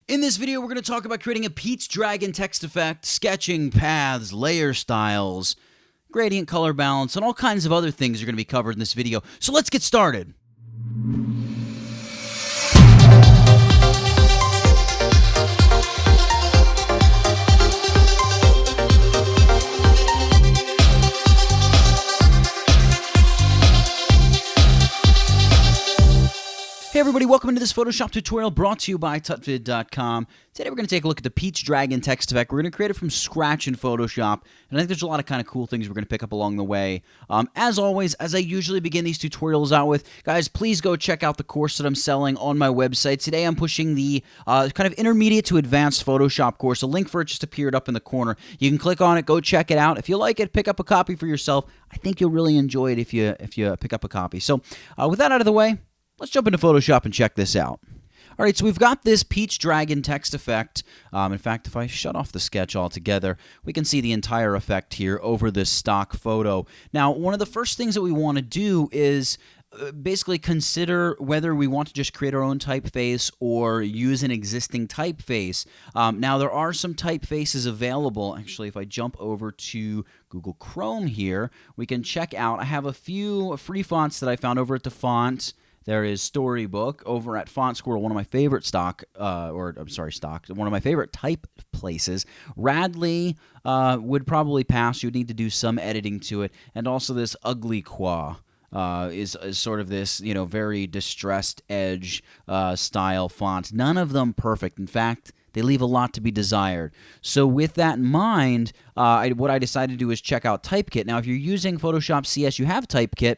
In this video, we're going to talk about creating a Pete's Dragon text effect, sketching paths, layer styles, gradient color balance, and all kinds of other things are going to be covered in this video. So let's get started. Hey everybody, welcome to this Photoshop tutorial brought to you by tutvid.com. Today we're going to take a look at the Pete's Dragon text effect. We're going to create it from scratch in Photoshop, and I think there's a lot of kind of cool things we're going to pick up along the way. As always, as I usually begin these tutorials out with, guys, please go check out the course that I'm selling on my website. Today I'm pushing the kind of intermediate to advanced Photoshop course. A link for it just appeared up in the corner. You can click on it, go check it out. If you like it, pick up a copy for yourself. I think you'll really enjoy it if you pick up a copy. So with that out of the way, let's jump into Photoshop and check this out. All right, so we've got this Pete's Dragon text effect. In fact, if I shut off the sketch altogether, we can see the entire effect here over this stock photo. Now, one of the first things that we want to do is basically consider whether we want to just create our own typeface or use an existing typeface. Now, there are some typefaces available. Actually, if I jump over to Google Chrome here, we can check out. I have a few free fonts that I found over at the font. There is Storybook over at Font Squirrel, one of my favorite one of my favorite type places. Radley would probably pass. You would need to do some editing to it. And also this Ugly Qua is sort of this, very distressed edge style font. None of them perfect. In fact, they leave a lot to be desired. So with that in mind, what I decided to do is check out TypeKit. Now, if you're using Photoshop CS, you have TypeKit.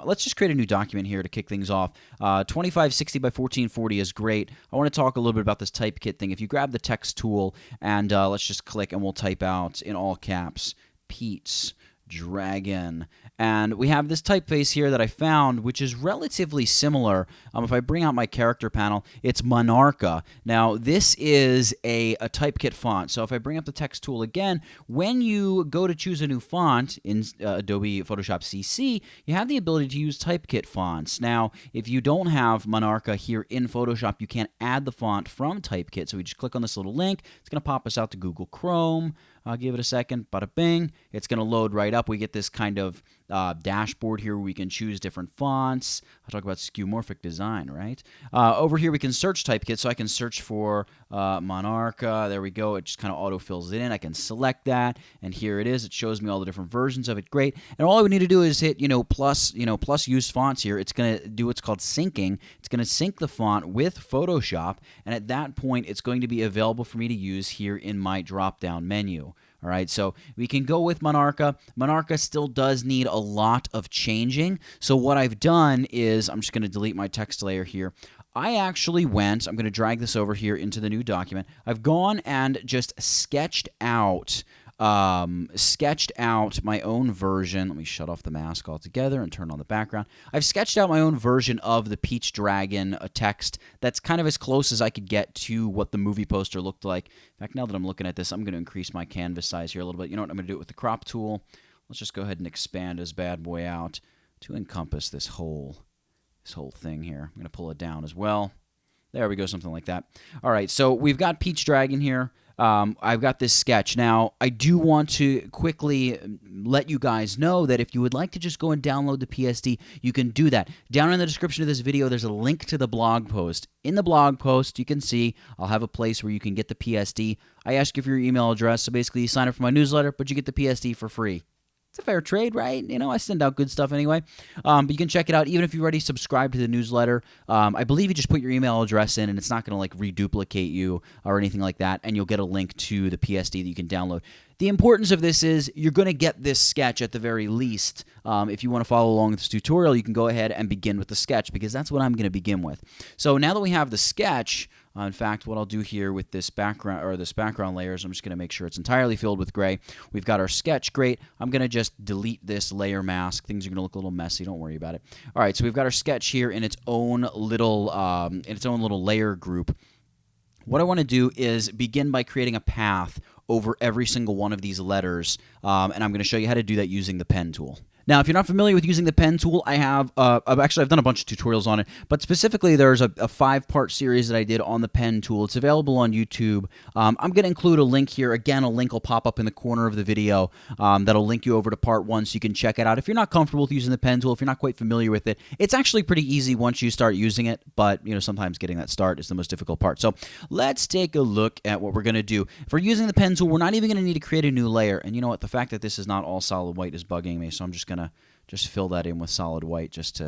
Let's just create a new document here to kick things off. 2560 by 1440 is great. I want to talk a little bit about this TypeKit thing. If you grab the text tool and let's just click and we'll type out in all caps, Pete's Dragon. And we have this typeface here that I found, which is relatively similar. If I bring out my character panel, it's Monarcha. Now, this is a TypeKit font. So if I bring up the text tool again, when you go to choose a new font in Adobe Photoshop CC, you have the ability to use TypeKit fonts. Now, if you don't have Monarcha here in Photoshop, you can't add the font from TypeKit. So we just click on this little link. It's going to pop us out to Google Chrome. I'll give it a second. Bada bing. It's going to load right up. We get this kind of dashboard here where we can choose different fonts. I'll talk about skeuomorphic design, right? Over here we can search TypeKit, so I can search for Monarcha. There we go. It just kind of auto-fills it in. I can select that, and here it is. It shows me all the different versions of it. Great. And all I would need to do is hit, plus use fonts here. It's going to do what's called syncing. It's going to sync the font with Photoshop, and at that point, it's going to be available for me to use here in my drop-down menu. All right, so we can go with Monarcha. Monarcha still does need a lot of changing. So what I've done is, I'm just going to delete my text layer here. I actually went, I'm going to drag this over here into the new document. I've gone and just sketched out my own version. Let me shut off the mask altogether and turn on the background. I've sketched out my own version of the Pete's Dragon text that's kind of as close as I could get to what the movie poster looked like. In fact, now that I'm looking at this, I'm going to increase my canvas size here a little bit. You know what? I'm going to do it with the crop tool. Let's just go ahead and expand this bad boy out to encompass this whole thing here. I'm going to pull it down as well. There we go, something like that. All right, so we've got Pete's Dragon here. I've got this sketch. Now, I do want to quickly let you guys know that if you would like to just go and download the PSD, you can do that. Down in the description of this video, there's a link to the blog post. In the blog post, you can see I'll have a place where you can get the PSD. I ask you for your email address, so basically you sign up for my newsletter, but you get the PSD for free. It's a fair trade, right? I send out good stuff anyway. But you can check it out even if you already subscribe to the newsletter. I believe you just put your email address in, and it's not going to reduplicate you or anything like that, and you'll get a link to the PSD that you can download. The importance of this is you're going to get this sketch at the very least. If you want to follow along with this tutorial, you can go ahead and begin with the sketch because that's what I'm going to begin with. So now that we have the sketch, in fact, what I'll do here with this background layer is I'm just going to make sure it's entirely filled with gray. We've got our sketch. Great. I'm going to just delete this layer mask. Things are going to look a little messy. Don't worry about it. All right, so we've got our sketch here in its own little layer group. What I want to do is begin by creating a path over every single one of these letters, and I'm going to show you how to do that using the pen tool. Now, if you're not familiar with using the pen tool, I've done a bunch of tutorials on it, but specifically there's a 5-part series that I did on the pen tool. It's available on YouTube. I'm going to include a link here. Again, a link will pop up in the corner of the video that'll link you over to part 1 so you can check it out. If you're not comfortable with using the pen tool, if you're not quite familiar with it, it's actually pretty easy once you start using it, but sometimes getting that start is the most difficult part. So let's take a look at what we're going to do. If we're using the pen tool, we're not even going to need to create a new layer. And you know what? The fact that this is not all solid white is bugging me, so I'm just going to fill that in with solid white just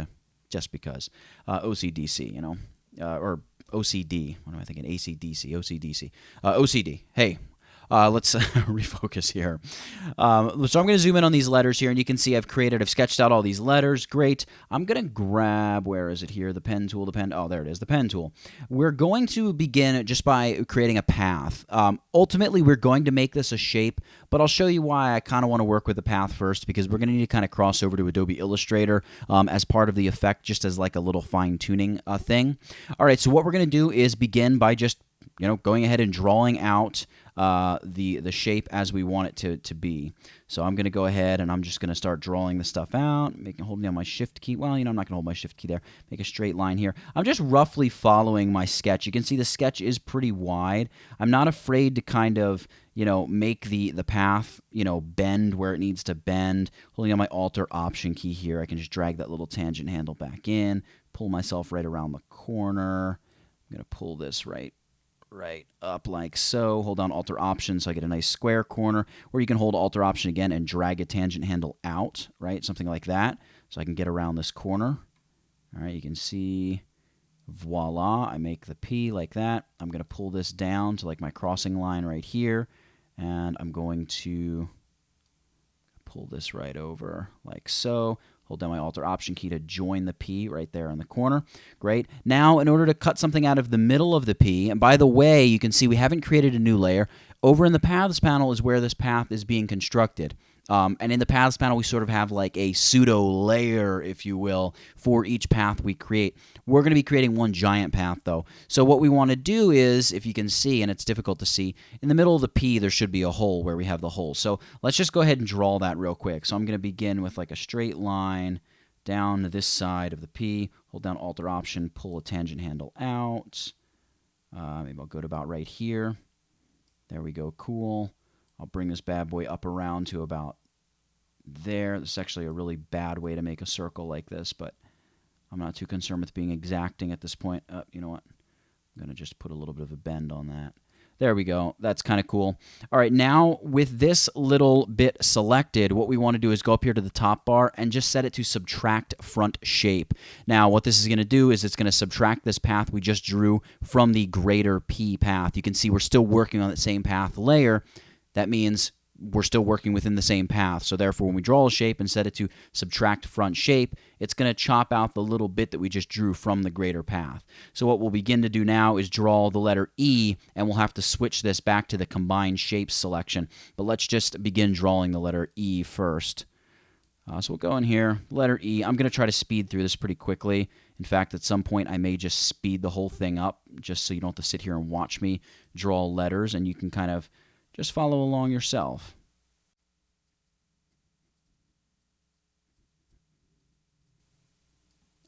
because. OCDC, or OCD. What am I thinking? ACDC, OCDC. OCD. Hey. Let's refocus here. So I'm going to zoom in on these letters here, and you can see I've sketched out all these letters. Great. I'm going to grab, where is it here? The pen tool, oh, there it is, the pen tool. We're going to begin just by creating a path. Ultimately, we're going to make this a shape, but I'll show you why I kind of want to work with the path first, because we're going to need to kind of cross over to Adobe Illustrator as part of the effect, just as like a little fine-tuning thing. All right, so what we're going to do is begin by just going ahead and drawing out the shape as we want it to be. So I'm going to go ahead and I'm just going to start drawing the stuff out, holding down my Shift key. Well, I'm not going to hold my Shift key there. Make a straight line here. I'm just roughly following my sketch. You can see the sketch is pretty wide. I'm not afraid to kind of make the path bend where it needs to bend. Holding on my Alt or Option key here, I can just drag that little tangent handle back in, pull myself right around the corner. I'm going to pull this right up like so. Hold down Alt or Option so I get a nice square corner, or you can hold Alt or Option again and drag a tangent handle out, right? Something like that, so I can get around this corner. All right, you can see, voila, I make the P like that. I'm going to pull this down to like my crossing line right here, and I'm going to pull this right over like so. Hold down my Alt or Option key to join the P right there in the corner. Great. Now, in order to cut something out of the middle of the P, and by the way, you can see we haven't created a new layer. Over in the Paths panel is where this path is being constructed. And in the Paths panel, we sort of have like a pseudo layer, if you will, for each path we create. We're going to be creating one giant path, though. So what we want to do is, if you can see, and it's difficult to see, in the middle of the P, there should be a hole where we have the hole. So let's just go ahead and draw that real quick. So I'm going to begin with like a straight line down this side of the P. Hold down Alt or Option, pull a tangent handle out. Maybe I'll go to about right here. There we go. Cool. I'll bring this bad boy up around to about there. This is actually a really bad way to make a circle like this, but I'm not too concerned with being exacting at this point. You know what? I'm going to just put a little bit of a bend on that. There we go. That's kind of cool. All right, now with this little bit selected, what we want to do is go up here to the top bar and just set it to subtract front shape. Now, what this is going to do is it's going to subtract this path we just drew from the greater P path. You can see we're still working on that same path layer. That means we're still working within the same path. So therefore, when we draw a shape and set it to subtract front shape, it's going to chop out the little bit that we just drew from the greater path. So what we'll begin to do now is draw the letter E, and we'll have to switch this back to the combined shapes selection. But let's just begin drawing the letter E first. So we'll go in here, letter E. I'm going to try to speed through this pretty quickly. In fact, at some point, I may just speed the whole thing up just so you don't have to sit here and watch me draw letters, and you can kind of just follow along yourself.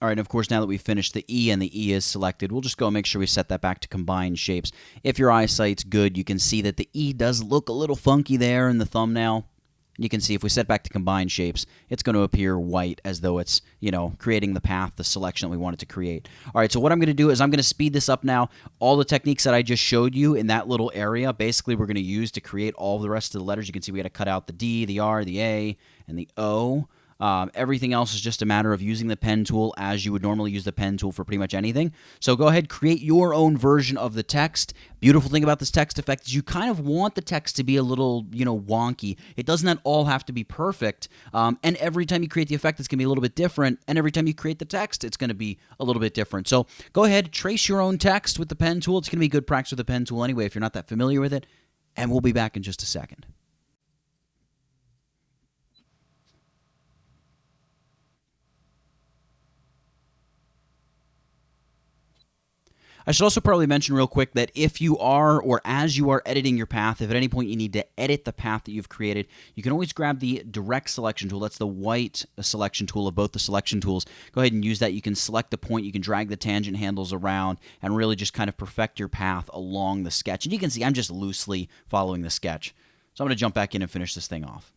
All right, and of course, now that we've finished the E and the E is selected, we'll just go and make sure we set that back to combined shapes. If your eyesight's good, you can see that the E does look a little funky there in the thumbnail. You can see if we set back to combined shapes, it's going to appear white as though it's, creating the path, the selection that we want it to create. All right, so what I'm going to do is I'm going to speed this up now. All the techniques that I just showed you in that little area, basically we're going to use to create all the rest of the letters. You can see we got to cut out the D, the R, the A, and the O. Everything else is just a matter of using the pen tool as you would normally use the pen tool for pretty much anything. So go ahead, create your own version of the text. Beautiful thing about this text effect is you kind of want the text to be a little, wonky. It doesn't at all have to be perfect. And every time you create the effect, it's going to be a little bit different. And every time you create the text, it's going to be a little bit different. So go ahead, trace your own text with the pen tool. It's going to be good practice with the pen tool anyway if you're not that familiar with it. And we'll be back in just a second. I should also probably mention real quick that if you are, or as you are editing your path, if at any point you need to edit the path that you've created, you can always grab the direct selection tool. That's the white selection tool of both the selection tools. Go ahead and use that. You can select the point, you can drag the tangent handles around, and really just kind of perfect your path along the sketch. And you can see I'm just loosely following the sketch. So I'm going to jump back in and finish this thing off.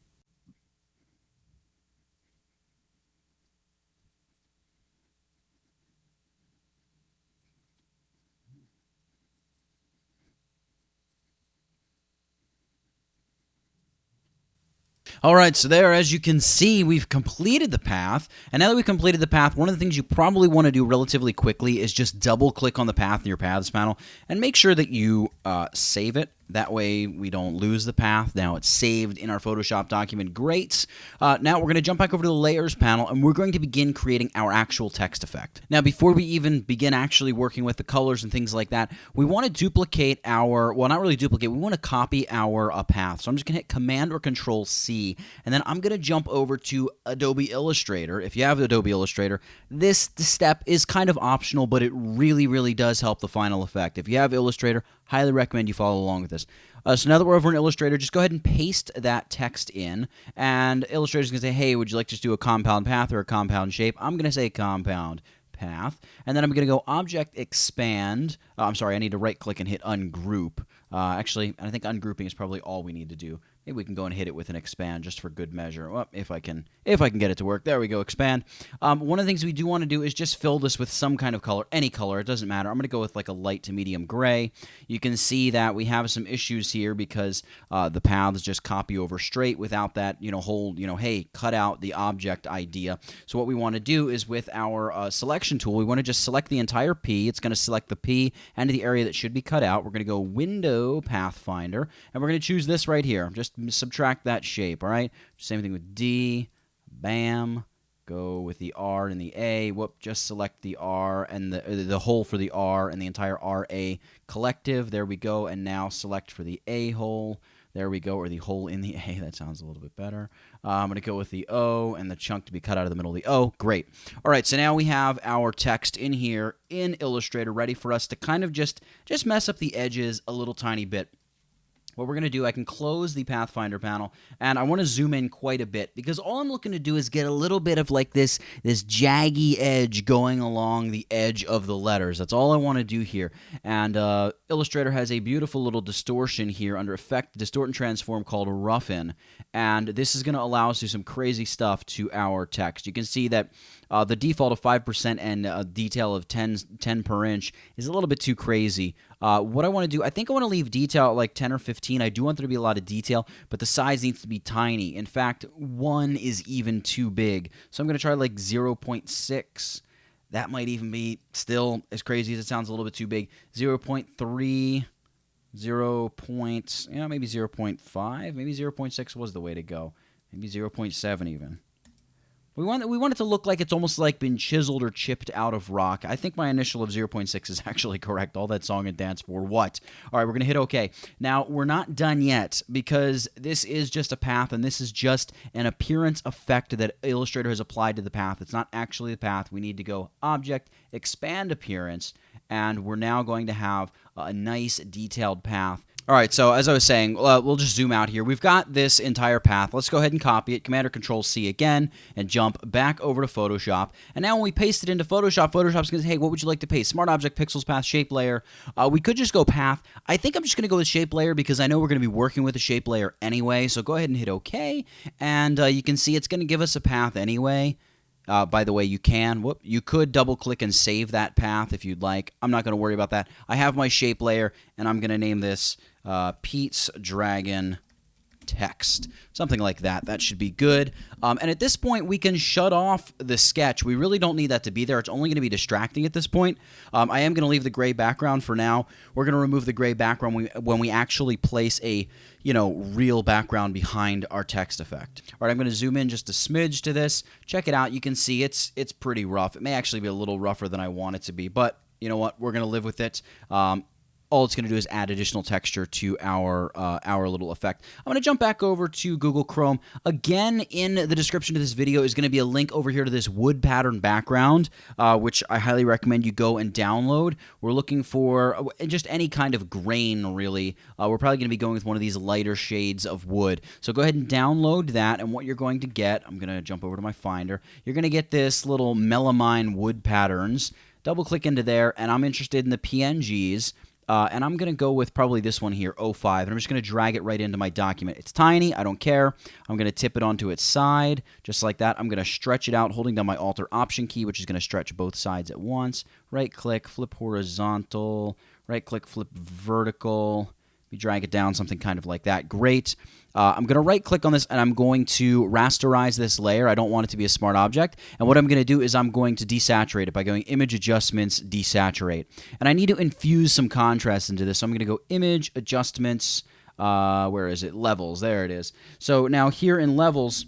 All right, so there, as you can see, we've completed the path. And now that we've completed the path, one of the things you probably want to do relatively quickly is just double-click on the path in your Paths panel and make sure that you save it. That way we don't lose the path. Now it's saved in our Photoshop document. Great. Now we're going to jump back over to the Layers panel, and we're going to begin creating our actual text effect. Now, before we even begin actually working with the colors and things like that, we want to duplicate our, well, not really duplicate, we want to copy our path. So I'm just going to hit Command or Control C, and then I'm going to jump over to Adobe Illustrator. If you have Adobe Illustrator, this step is kind of optional, but it really, really does help the final effect. If you have Illustrator, highly recommend you follow along with this. So now that we're over in Illustrator, just go ahead and paste that text in, and Illustrator's going to say, hey, would you like to just do a compound path or a compound shape? I'm going to say compound path, and then I'm going to go Object Expand. I'm sorry, I need to right-click and hit Ungroup. Actually, I think ungrouping is probably all we need to do. Maybe we can go and hit it with an expand just for good measure. Well, if I can get it to work. There we go, expand. One of the things we do want to do is just fill this with some kind of color, any color, it doesn't matter. I'm going to go with like a light to medium gray. You can see that we have some issues here because the paths just copy over straight without that, whole, hey, cut out the object idea. So what we want to do is with our selection tool, we want to just select the entire P. It's going to select the P and the area that should be cut out. We're going to go Window Pathfinder, and we're going to choose this right here. Just subtract that shape, all right? Same thing with D, bam, go with the R and the A, whoop, just select the R and the hole for the R and the entire RA collective, there we go, and now select for the A hole, there we go, or the hole in the A, that sounds a little bit better. I'm going to go with the O and the chunk to be cut out of the middle of the O, great. All right, so now we have our text in here in Illustrator ready for us to kind of just mess up the edges a little tiny bit. What we're going to do, I can close the Pathfinder panel, and I want to zoom in quite a bit, because all I'm looking to do is get a little bit of like this jaggy edge going along the edge of the letters. That's all I want to do here. And Illustrator has a beautiful little distortion here under Effect, Distort and Transform called Roughen, and this is going to allow us to do some crazy stuff to our text. You can see that the default of 5% and a detail of 10 per inch is a little bit too crazy. What I want to do, I think I want to leave detail at like 10 or 15. I do want there to be a lot of detail, but the size needs to be tiny. In fact, 1 is even too big. So I'm going to try like 0.6. That might even be still, as crazy as it sounds, a little bit too big. 0.3, 0. Maybe 0.5. Maybe 0.6 was the way to go. Maybe 0.7 even. We want it to look like it's almost like been chiseled or chipped out of rock. I think my initial of 0.6 is actually correct. All that song and dance for what? All right, we're going to hit OK. Now, we're not done yet, because this is just a path, and this is just an appearance effect that Illustrator has applied to the path. It's not actually the path. We need to go Object, Expand Appearance, and we're now going to have a nice detailed path. All right, so as I was saying, we'll just zoom out here. We've got this entire path. Let's go ahead and copy it, Command or Control C again, and jump back over to Photoshop. And now when we paste it into Photoshop, Photoshop's going to say, hey, what would you like to paste? Smart Object, Pixels, Path, Shape Layer. We could just go Path. I think I'm just going to go with Shape Layer, because I know we're going to be working with a Shape Layer anyway. So go ahead and hit OK, and you can see it's going to give us a path anyway. By the way, you could double-click and save that path if you'd like. I'm not going to worry about that. I have my shape layer, and I'm going to name this Pete's Dragon Text. Something like that. That should be good. And at this point, we can shut off the sketch. We really don't need that to be there. It's only going to be distracting at this point. I am going to leave the gray background for now. We're going to remove the gray background when we actually place a real background behind our text effect. All right, I'm going to zoom in just a smidge to this. Check it out. You can see it's pretty rough. It may actually be a little rougher than I want it to be, but you know what? We're going to live with it. all it's going to do is add additional texture to our little effect. I'm going to jump back over to Google Chrome. Again, in the description of this video is going to be a link over here to this wood pattern background, which I highly recommend you go and download. We're looking for just any kind of grain, really. We're probably going to be going with one of these lighter shades of wood. So go ahead and download that, and what you're going to get, I'm going to jump over to my Finder. You're going to get this little melamine wood patterns. Double-click into there, and I'm interested in the PNGs. And I'm going to go with probably this one here, 05, and I'm just going to drag it right into my document. It's tiny, I don't care. I'm going to tip it onto its side, just like that. I'm going to stretch it out, holding down my Alt or Option key, which is going to stretch both sides at once. Right-click, flip horizontal, right-click, flip vertical. We drag it down, something kind of like that. Great. I'm going to right-click on this, and I'm going to rasterize this layer. I don't want it to be a smart object. And what I'm going to do is I'm going to desaturate it by going Image Adjustments, Desaturate. And I need to infuse some contrast into this, so I'm going to go Image Adjustments, where is it? Levels. There it is. So now here in Levels,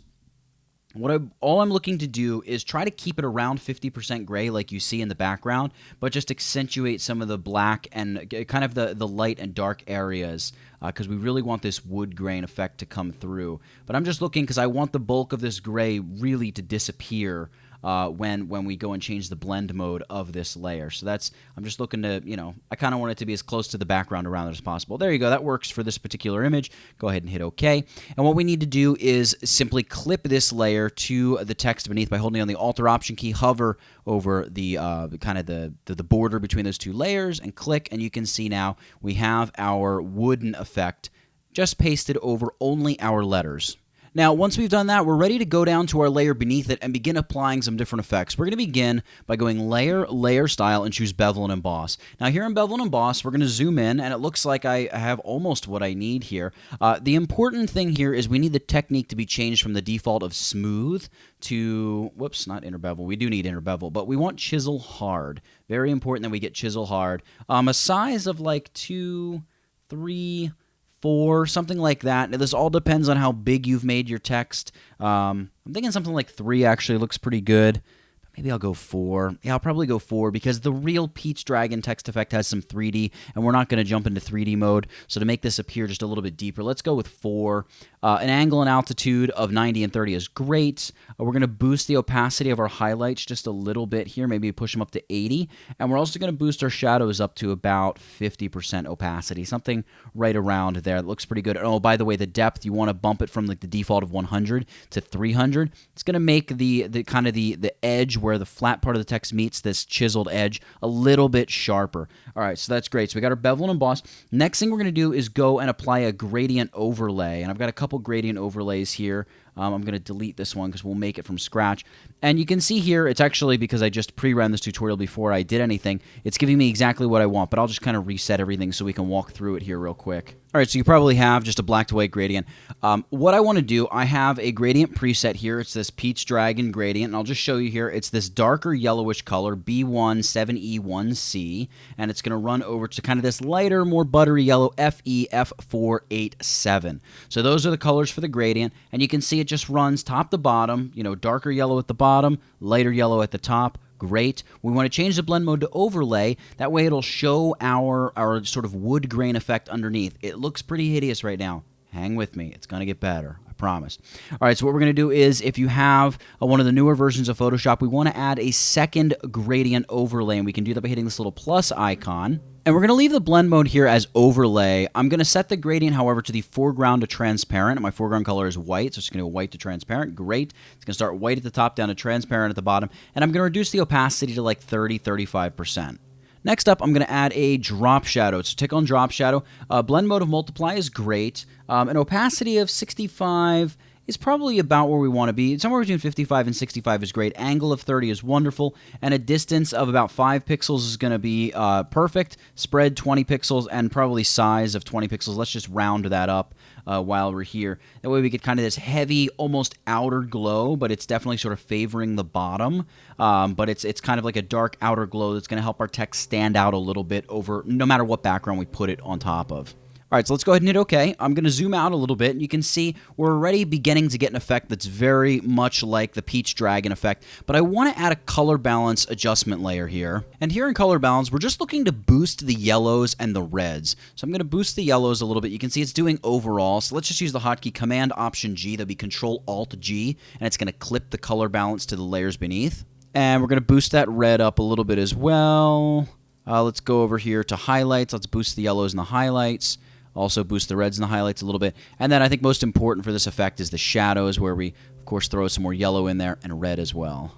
all I'm looking to do is try to keep it around 50% gray like you see in the background, but just accentuate some of the black and kind of the light and dark areas, because we really want this wood grain effect to come through. But I'm just looking because I want the bulk of this gray really to disappear when we go and change the blend mode of this layer. So I'm just looking to, I kind of want it to be as close to the background around it as possible. There you go. That works for this particular image. Go ahead and hit OK. And what we need to do is simply clip this layer to the text beneath by holding on the Alt or Option key, hover over the kind of the border between those two layers, and click, and you can see now we have our wooden effect just pasted over only our letters. Now, once we've done that, we're ready to go down to our layer beneath it and begin applying some different effects. We're going to begin by going Layer, Layer Style, and choose Bevel and Emboss. Now, here in Bevel and Emboss, we're going to zoom in, and it looks like I have almost what I need here. The important thing here is we need the technique to be changed from the default of Smooth to, whoops, not Inner Bevel. We do need Inner Bevel, but we want Chisel Hard. Very important that we get Chisel Hard. A size of like 2, 3, 4, something like that. Now, this all depends on how big you've made your text. I'm thinking something like 3 actually looks pretty good. Maybe I'll go 4. Yeah, I'll probably go 4 because the real Peach Dragon text effect has some 3D, and we're not going to jump into 3D mode. So to make this appear just a little bit deeper, let's go with 4. An angle and altitude of 90 and 30 is great. We're going to boost the opacity of our highlights just a little bit here, maybe push them up to 80. And we're also going to boost our shadows up to about 50% opacity, something right around there. It looks pretty good. Oh, by the way, the depth, you want to bump it from like the default of 100 to 300. It's going to make the kind of the edge where the flat part of the text meets this chiseled edge a little bit sharper. All right, so that's great. So we got our bevel and emboss. Next thing we're going to do is go and apply a gradient overlay, and I've got a couple gradient overlays here. I'm going to delete this one because we'll make it from scratch. And you can see here, it's actually because I just pre-ran this tutorial before I did anything. It's giving me exactly what I want, but I'll just kind of reset everything so we can walk through it here real quick. All right, so you probably have just a black to white gradient. What I want to do, I have a gradient preset here. It's this Peach Dragon gradient, and I'll just show you here. It's this darker yellowish color, B17E1C, and it's going to run over to kind of this lighter, more buttery yellow, FEF487. So those are the colors for the gradient, and you can see it just runs top to bottom, darker yellow at the bottom, lighter yellow at the top. Great. We want to change the blend mode to overlay. That way it'll show our sort of wood grain effect underneath. It looks pretty hideous right now. Hang with me. It's going to get better. I promise. All right, so what we're going to do is if you have one of the newer versions of Photoshop, we want to add a second gradient overlay, and we can do that by hitting this little plus icon. And we're going to leave the blend mode here as overlay. I'm going to set the gradient, however, to the foreground to transparent. My foreground color is white, so it's going to go white to transparent. Great. It's going to start white at the top, down to transparent at the bottom. And I'm going to reduce the opacity to like 30, 35%. Next up, I'm going to add a drop shadow. So tick on drop shadow. Blend mode of multiply is great. An opacity of 65 is probably about where we want to be. Somewhere between 55 and 65 is great. Angle of 30 is wonderful. And a distance of about 5 pixels is going to be perfect. Spread 20 pixels and probably size of 20 pixels. Let's just round that up while we're here. That way we get kind of this heavy, almost outer glow, but it's definitely sort of favoring the bottom. But it's kind of like a dark outer glow that's going to help our text stand out a little bit over no matter what background we put it on top of. All right, so let's go ahead and hit OK. I'm going to zoom out a little bit, and you can see we're already beginning to get an effect that's very much like the Peach Dragon effect, but I want to add a color balance adjustment layer here. And here in color balance, we're just looking to boost the yellows and the reds. So I'm going to boost the yellows a little bit. You can see it's doing overall, so let's just use the hotkey Command-Option-G. That'll be Control-Alt-G, and it's going to clip the color balance to the layers beneath. And we're going to boost that red up a little bit as well. Let's go over here to highlights. Let's boost the yellows and the highlights. Also boost the reds and the highlights a little bit. And then I think most important for this effect is the shadows, where we, of course, throw some more yellow in there and red as well.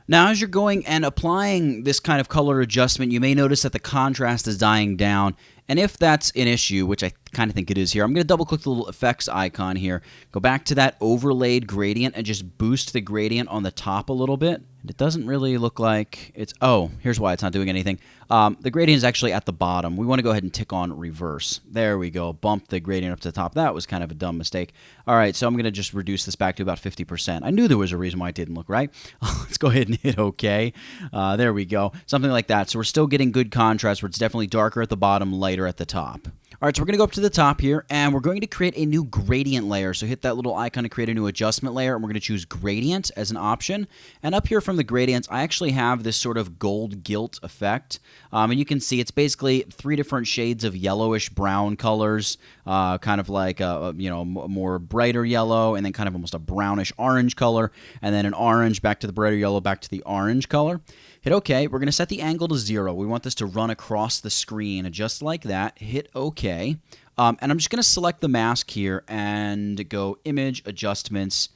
Now, as you're going and applying this kind of color adjustment, you may notice that the contrast is dying down. And if that's an issue, which I kind of think it is here, I'm going to double-click the little effects icon here, go back to that overlaid gradient, and just boost the gradient on the top a little bit. And it doesn't really look like it's... Oh, here's why it's not doing anything. The gradient is actually at the bottom. We want to go ahead and tick on reverse. There we go. Bump the gradient up to the top. That was kind of a dumb mistake. All right, so I'm going to just reduce this back to about 50%. I knew there was a reason why it didn't look right. Let's go ahead and hit OK. There we go. Something like that. So we're still getting good contrast where it's definitely darker at the bottom, lighter at the top. All right, so we're going to go up to the top here, and we're going to create a new gradient layer. So hit that little icon to create a new adjustment layer, and we're going to choose gradient as an option. And up here from the gradients, I actually have this sort of gold gilt effect. And you can see it's basically 3 different shades of yellowish brown colors, kind of like a more brighter yellow, and then kind of almost a brownish orange color, and then an orange back to the brighter yellow, back to the orange color. Hit OK. We're going to set the angle to 0. We want this to run across the screen just like that. Hit OK. And I'm just going to select the mask here and go Image, Adjustments,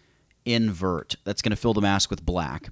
Invert. That's going to fill the mask with black.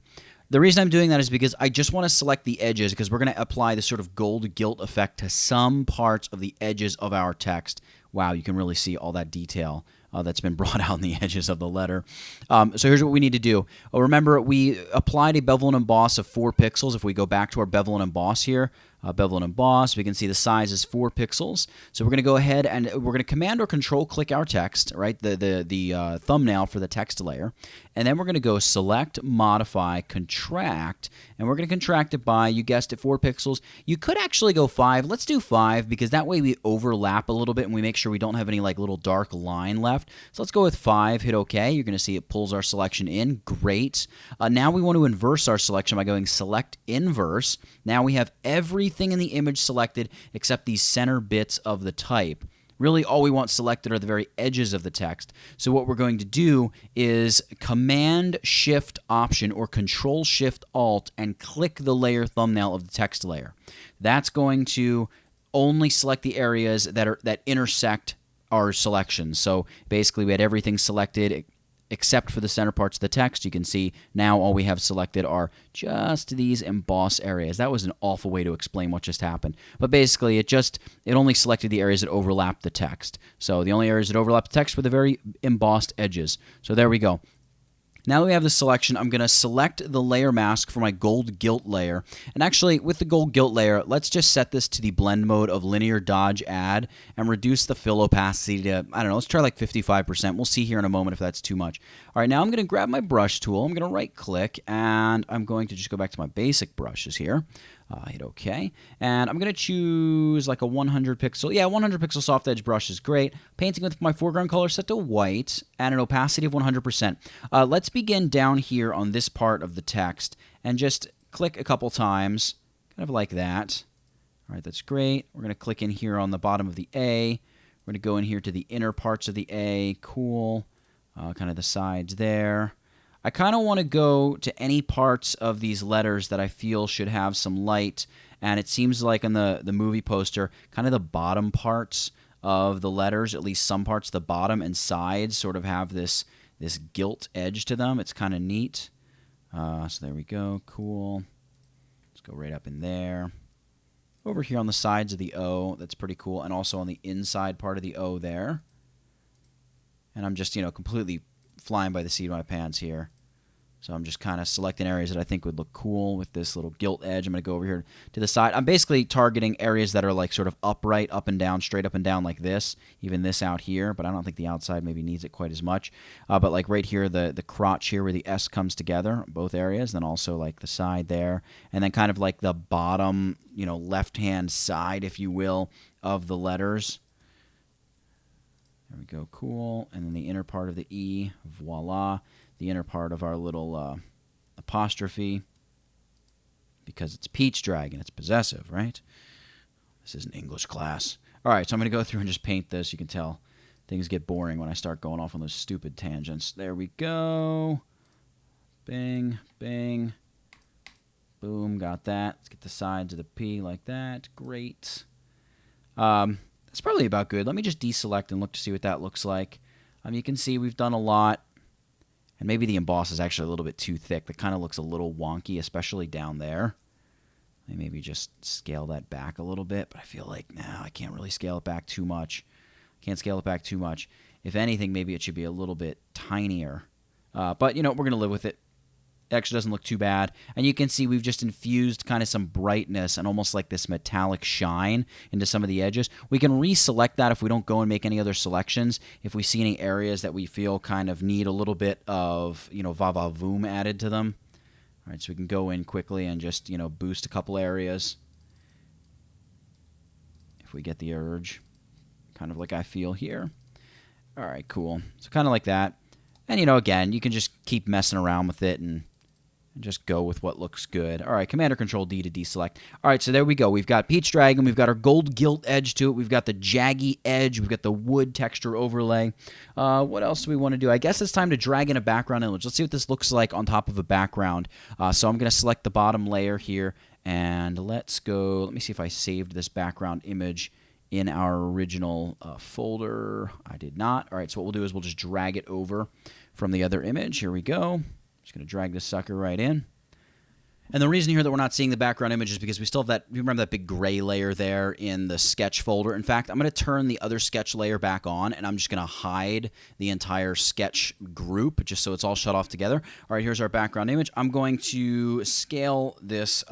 The reason I'm doing that is because I just want to select the edges, because we're going to apply this sort of gold gilt effect to some parts of the edges of our text. Wow, you can really see all that detail that's been brought out in the edges of the letter. So here's what we need to do. Remember, we applied a bevel and emboss of 4 pixels. If we go back to our bevel and emboss here, bevel and emboss, we can see the size is 4 pixels. So we're going to go ahead and we're going to Command or Control click our text, right? The thumbnail for the text layer. And then we're going to go Select, Modify, Contract, and we're going to contract it by, you guessed it, 4 pixels. You could actually go 5. Let's do 5, because that way we overlap a little bit and we make sure we don't have any like little dark line left. So let's go with 5, hit OK. You're going to see it pulls our selection in. Great. Now we want to inverse our selection by going Select, Inverse. Now we have everything in the image selected except these center bits of the type. Really, all we want selected are the very edges of the text. So what we're going to do is Command-Shift-Option or Control-Shift-Alt and click the layer thumbnail of the text layer. That's going to only select the areas that intersect our selections. So basically, we had everything selected except for the center parts of the text. You can see now all we have selected are just these emboss areas. That was an awful way to explain what just happened. But basically, it only selected the areas that overlap the text. So the only areas that overlap the text were the very embossed edges. So there we go. Now that we have the selection, I'm going to select the layer mask for my gold gilt layer. And actually, with the gold gilt layer, let's just set this to the blend mode of linear dodge add and reduce the fill opacity to, I don't know, let's try like 55%. We'll see here in a moment if that's too much. All right, now I'm going to grab my brush tool. I'm going to right-click, and I'm going to just go back to my basic brushes here. Hit OK. And I'm going to choose like a 100 pixel. Yeah, 100 pixel soft edge brush is great. Painting with my foreground color set to white and an opacity of 100%. Let's begin down here on this part of the text and just click a couple times, kind of like that. All right, that's great. We're going to click in here on the bottom of the A. We're going to go in here to the inner parts of the A. Cool. Kind of the sides there. I kind of want to go to any parts of these letters that I feel should have some light, and it seems like on the movie poster, kind of the bottom parts of the letters, at least some parts, the bottom and sides sort of have this gilt edge to them. It's kind of neat. So there we go. Cool. Let's go right up in there. Over here on the sides of the O, that's pretty cool, and also on the inside part of the O there. And I'm just, completely flying by the seat of my pants here. So I'm just kind of selecting areas that I think would look cool with this little gilt edge. I'm going to go over here to the side. I'm basically targeting areas that are like sort of upright, up and down, straight up and down like this. Even this out here, but I don't think the outside maybe needs it quite as much. But like right here, the crotch here where the S comes together, both areas, then also like the side there. And then kind of like the bottom, left-hand side, if you will, of the letters. There we go, cool. And then the inner part of the E, voila. The inner part of our little apostrophe, because it's Peach Dragon, it's possessive, right? This is an English class. All right, so I'm going to go through and just paint this. You can tell things get boring when I start going off on those stupid tangents. There we go. Bing, bing. Boom, got that. Let's get the sides of the P like that. Great. That's probably about good. Let me just deselect and look to see what that looks like. You can see we've done a lot. And maybe the emboss is actually a little bit too thick. That kind of looks a little wonky, especially down there. Maybe just scale that back a little bit. But I feel like, I can't really scale it back too much. Can't scale it back too much. If anything, maybe it should be a little bit tinier. But, we're going to live with it. It actually doesn't look too bad. And you can see we've just infused kind of some brightness and almost like this metallic shine into some of the edges. We can reselect that if we don't go and make any other selections. If we see any areas that we feel kind of need a little bit of, va-va-voom added to them. All right, so we can go in quickly and just, boost a couple areas. If we get the urge. Kind of like I feel here. All right, cool. So kind of like that. And, again, you can just keep messing around with it and just go with what looks good. All right, Command or Control D to deselect. All right, so there we go. We've got Peach Dragon. We've got our gold gilt edge to it. We've got the jaggy edge. We've got the wood texture overlay. What else do we want to do? I guess it's time to drag in a background image. Let's see what this looks like on top of a background. So I'm going to select the bottom layer here, and let's go. Let me see if I saved this background image in our original folder. I did not. All right, so what we'll do is we'll just drag it over from the other image. Here we go. Just going to drag this sucker right in. And the reason here that we're not seeing the background image is because we still have that, remember that big gray layer there in the sketch folder? In fact, I'm going to turn the other sketch layer back on, and I'm just going to hide the entire sketch group just so it's all shut off together. All right, here's our background image. I'm going to scale this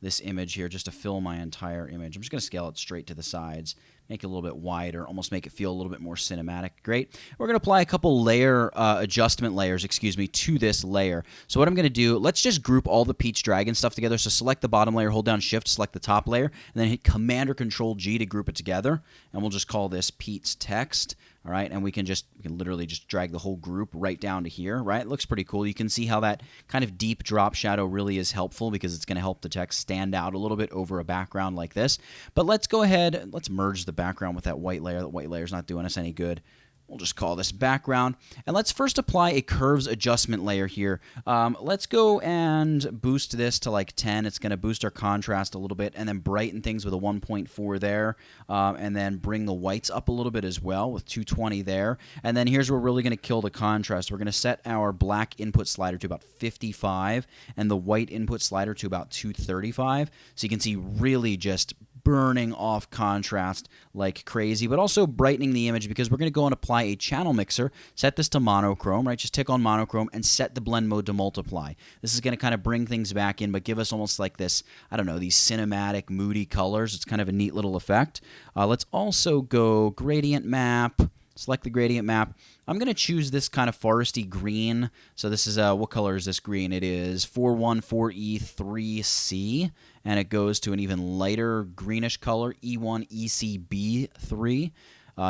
this image here just to fill my entire image. I'm just going to scale it straight to the sides, make it a little bit wider, almost make it feel a little bit more cinematic. Great. We're going to apply a couple adjustment layers, to this layer. So what I'm going to do, let's just group all the Peach Dragon stuff together. So select the bottom layer, hold down Shift, select the top layer, and then hit Command or Control G to group it together. And we'll just call this Pete's Text. All right, and we can literally just drag the whole group right down to here, right? It looks pretty cool. You can see how that kind of deep drop shadow really is helpful because it's going to help the text stand out a little bit over a background like this. But let's go ahead, let's merge the background with that white layer. That white layer is not doing us any good. We'll just call this background. And let's first apply a curves adjustment layer here. Let's go and boost this to like 10. It's going to boost our contrast a little bit and then brighten things with a 1.4 there. And then bring the whites up a little bit as well with 220 there. And then here's where we're really going to kill the contrast. We're going to set our black input slider to about 55 and the white input slider to about 235. So you can see really just burning off contrast like crazy, but also brightening the image because we're going to go and apply a channel mixer, set this to monochrome, right? Just tick on monochrome and set the blend mode to multiply. This is going to kind of bring things back in, but give us almost like this, I don't know, these cinematic, moody colors. It's kind of a neat little effect. Let's also go gradient map. Select the gradient map. I'm going to choose this kind of foresty green. So this is, what color is this green? It is 414E3C, and it goes to an even lighter greenish color, E1ECB3.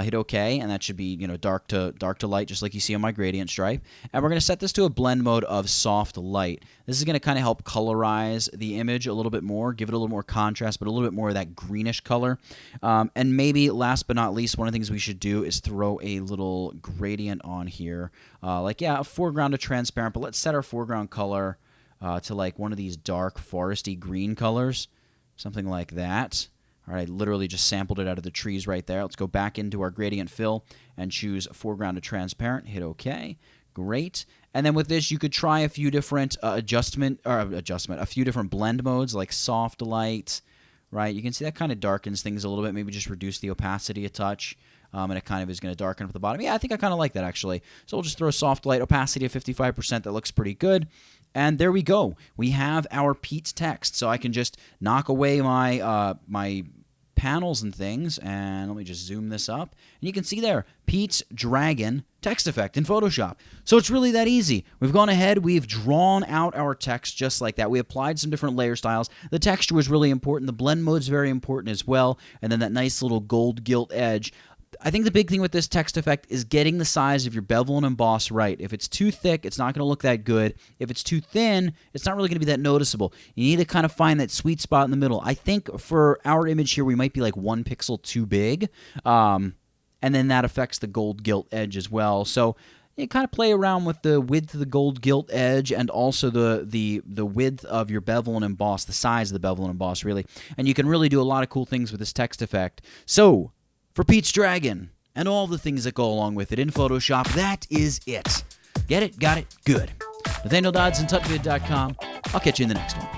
Hit OK, and that should be dark to light, just like you see on my gradient stripe. And we're going to set this to a blend mode of soft light. This is going to kind of help colorize the image a little bit more, give it a little more contrast, but a little bit more of that greenish color. And maybe last but not least, one of the things we should do is throw a little gradient on here. A foreground to transparent, but let's set our foreground color to like one of these dark foresty green colors, something like that. All right, I literally just sampled it out of the trees right there. Let's go back into our gradient fill and choose foreground to transparent. Hit OK. Great. And then with this, you could try a few different a few different blend modes like soft light, right? You can see that kind of darkens things a little bit. Maybe just reduce the opacity a touch. And it kind of is going to darken up the bottom. Yeah, I think I kind of like that, actually. So we'll just throw soft light, opacity of 55%. That looks pretty good. And there we go. We have our Pete's text. So I can just knock away my my panels and things. And let me just zoom this up. And you can see there, Pete's Dragon text effect in Photoshop. So it's really that easy. We've gone ahead, we've drawn out our text just like that. We applied some different layer styles. The texture was really important. The blend mode is very important as well. And then that nice little gold gilt edge. I think the big thing with this text effect is getting the size of your bevel and emboss right. If it's too thick, it's not going to look that good. If it's too thin, it's not really going to be that noticeable. You need to kind of find that sweet spot in the middle. I think for our image here, we might be like 1 pixel too big, and then that affects the gold gilt edge as well. So you kind of play around with the width of the gold gilt edge and also the width of your bevel and emboss, the size of the bevel and emboss, really. And you can really do a lot of cool things with this text effect. So for Pete's Dragon and all the things that go along with it in Photoshop, that is it. Get it? Got it? Good. Nathaniel Dodson, TypeKit.com. I'll catch you in the next one.